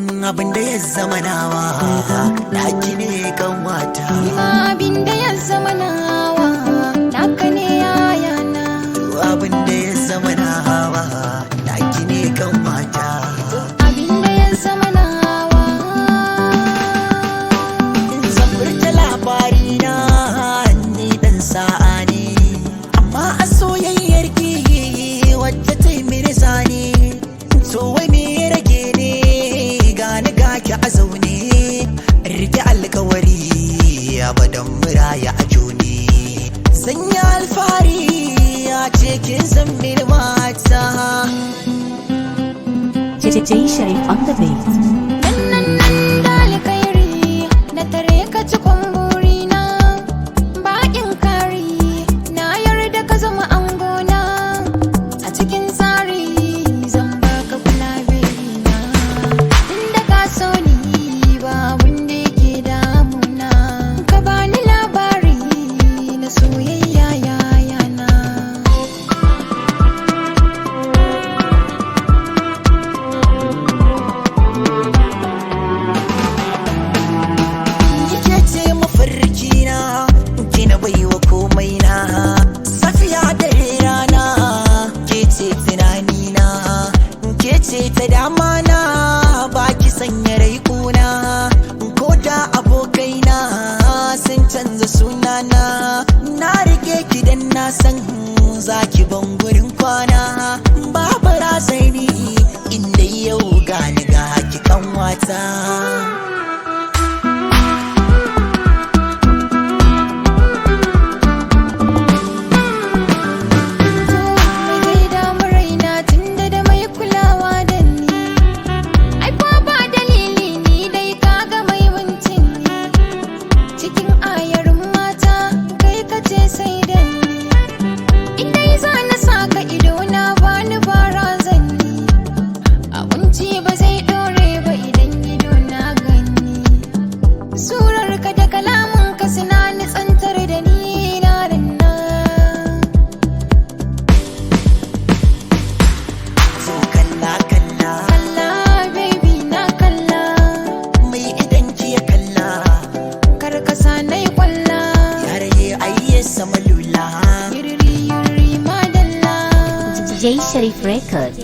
abin da ya zama nawa naki ne kan wata. Abin da ya zama nawa naka ne yayana. Abin da ya zama nawa naki ne kan wata. Abin da ya zama nawa. Zan furta labari na ni dan sa'a ne, amma a soyayyar ki wacce ta yi mini zane. To wai me ya rage ne gani gaki a zaune, rike alkawari abadan muraya a juni. Sanya alfahari ya ce kin san mini mata. Jay Sharif on the beat. Nan dali kairi na tare ka cikon burina, baƙin kari na yarda ka zama angona. A cikin tsari zan baka kula na, inda ka so ni ba abun da yake damuna. Ka bani labari na soyayya yayana. Ke ce mafarki na, ke na baiwa komai na. Safiya da rana, ke ce tunani na, ke ce ta dama na. Baki sanya rai kuna, ko da abokai na sun canza sunana. Na rike ki dan na san zaki ban gurin kwana. Babu razani inda yau gani ga ki kan wata. Mai damu raina tunda da mai kulawa da ni. Ai ko ba dalili ni dai kaga mai wancin ni. Cikin ayarin mata kai ka ce sai da ni. In dai za na saka ido na bani bara zanni. Abinci ba zai dore ba idan ido na gani. Surar ka da kalamun ka suna nitsantar da ni na ranna. So kalla kalla Kalla baby na kalla, mai idan ki ya kalla, karkasa na yi kwalla. yaraye ayye sama lula. Yuriri yuriri madalla. Jay Sharif Records.